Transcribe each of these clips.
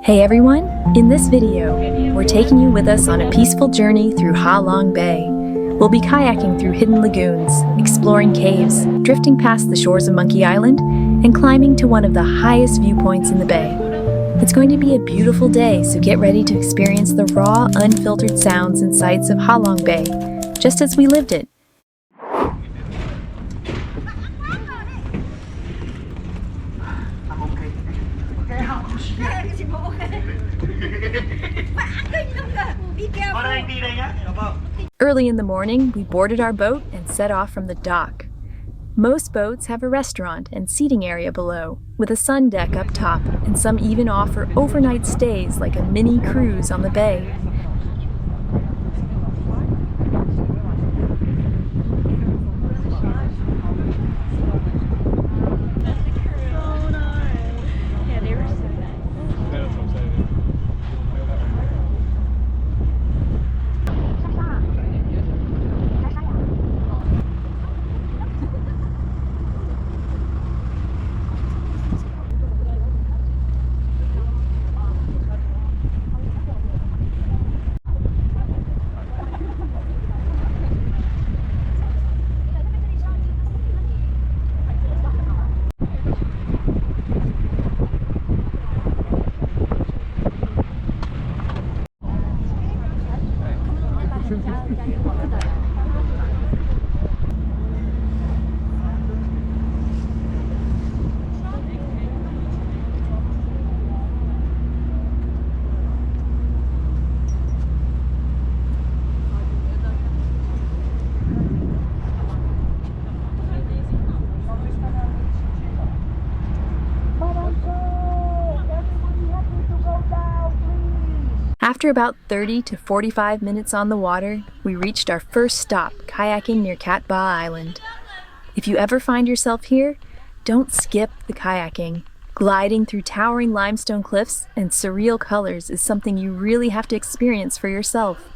Hey everyone, in this video, we're taking you with us on a peaceful journey through Ha Bay. We'll be kayaking through hidden lagoons, exploring caves, drifting past the shores of Monkey Island, and climbing to one of the highest viewpoints in the bay. It's going to be a beautiful day, so get ready to experience the raw, unfiltered sounds and sights of Ha Bay, just as we lived it. Early in the morning, we boarded our boat and set off from the dock. Most boats have a restaurant and seating area below, with a sun deck up top, and some even offer overnight stays like a mini cruise on the bay. After about 30 to 45 minutes on the water, we reached our first stop, kayaking near Cat Ba Island. If you ever find yourself here, don't skip the kayaking. Gliding through towering limestone cliffs and surreal colors is something you really have to experience for yourself.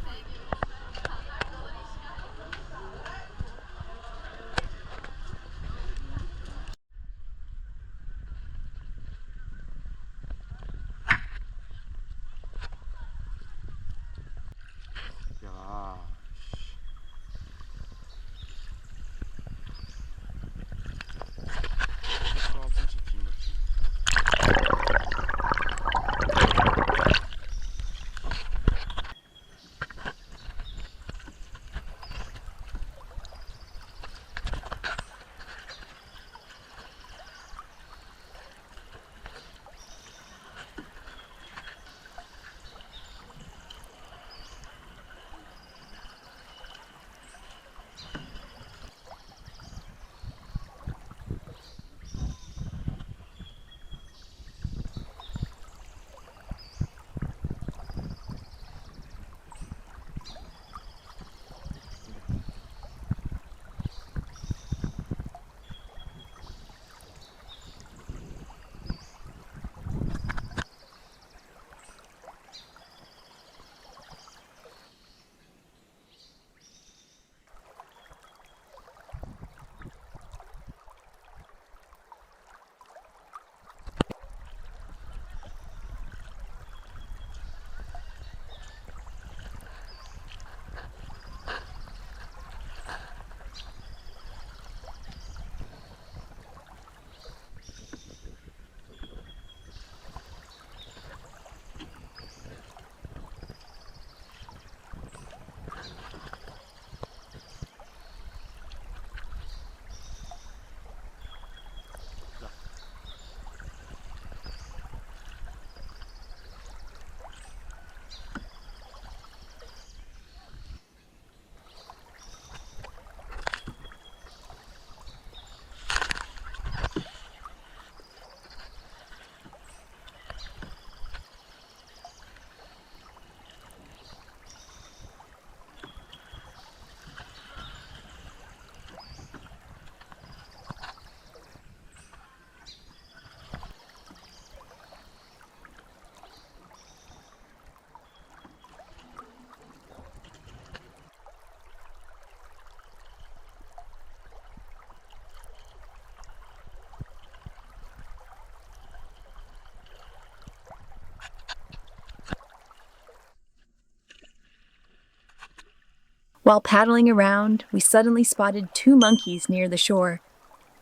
While paddling around, we suddenly spotted two monkeys near the shore.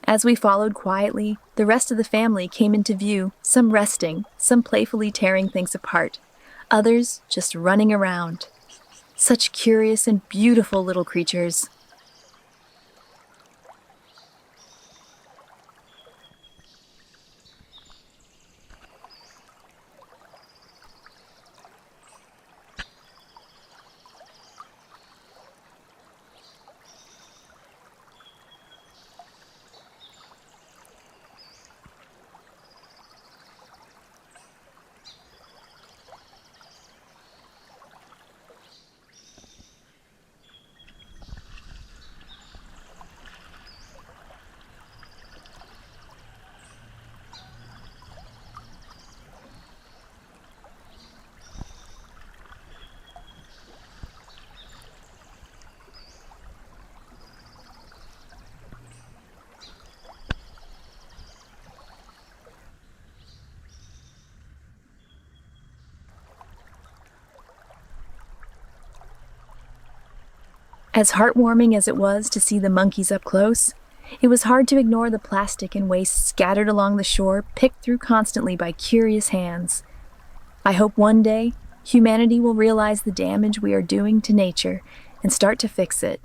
As we followed quietly, the rest of the family came into view, some resting, some playfully tearing things apart, others just running around. Such curious and beautiful little creatures. As heartwarming as it was to see the monkeys up close, it was hard to ignore the plastic and waste scattered along the shore, picked through constantly by curious hands. I hope one day humanity will realize the damage we are doing to nature and start to fix it.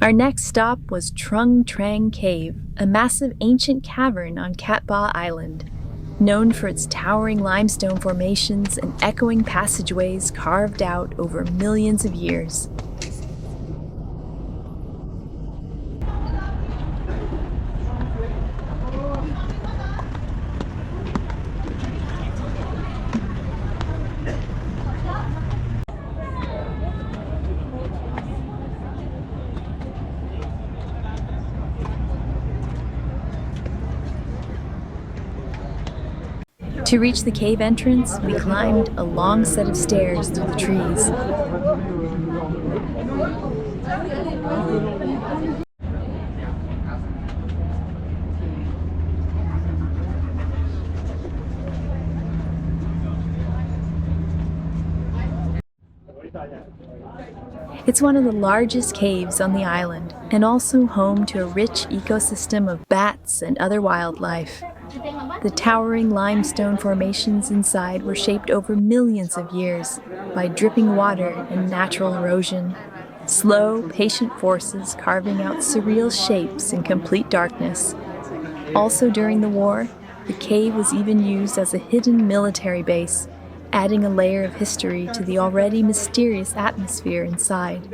Our next stop was Trung Trang Cave, a massive ancient cavern on Cat Ba Island. Known for its towering limestone formations and echoing passageways carved out over millions of years. To reach the cave entrance, we climbed a long set of stairs through the trees. It's one of the largest caves on the island, and also home to a rich ecosystem of bats and other wildlife. The towering limestone formations inside were shaped over millions of years by dripping water and natural erosion. Slow, patient forces carving out surreal shapes in complete darkness. Also during the war, the cave was even used as a hidden military base, adding a layer of history to the already mysterious atmosphere inside.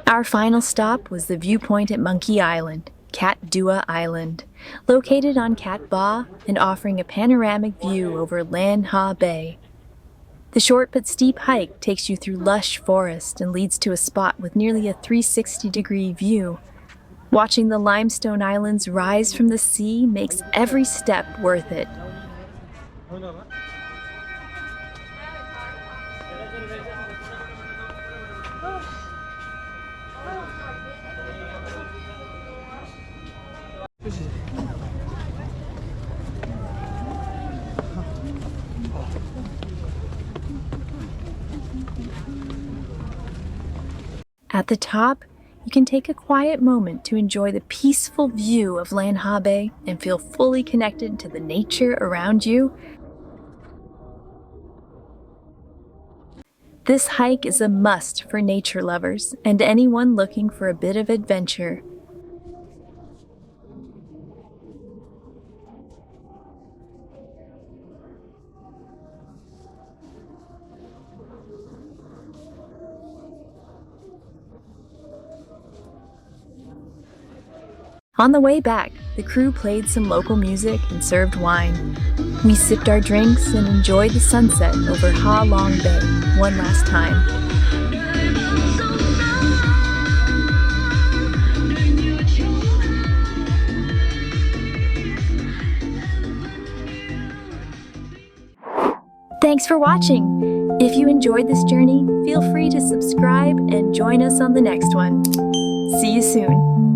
Our final stop was the Viewpoint at Monkey Island, Cat Dua Island, located on Cat Ba and offering a panoramic view over Lan Ha Bay. The short but steep hike takes you through lush forest and leads to a spot with nearly a 360-degree view. Watching the limestone islands rise from the sea makes every step worth it. At the top, you can take a quiet moment to enjoy the peaceful view of Lan Ha Bay and feel fully connected to the nature around you. This hike is a must for nature lovers and anyone looking for a bit of adventure. On the way back, the crew played some local music and served wine. We sipped our drinks and enjoyed the sunset over Ha Long Bay one last time. Thanks for watching! If you enjoyed this journey, feel free to subscribe and join us on the next one. See you soon!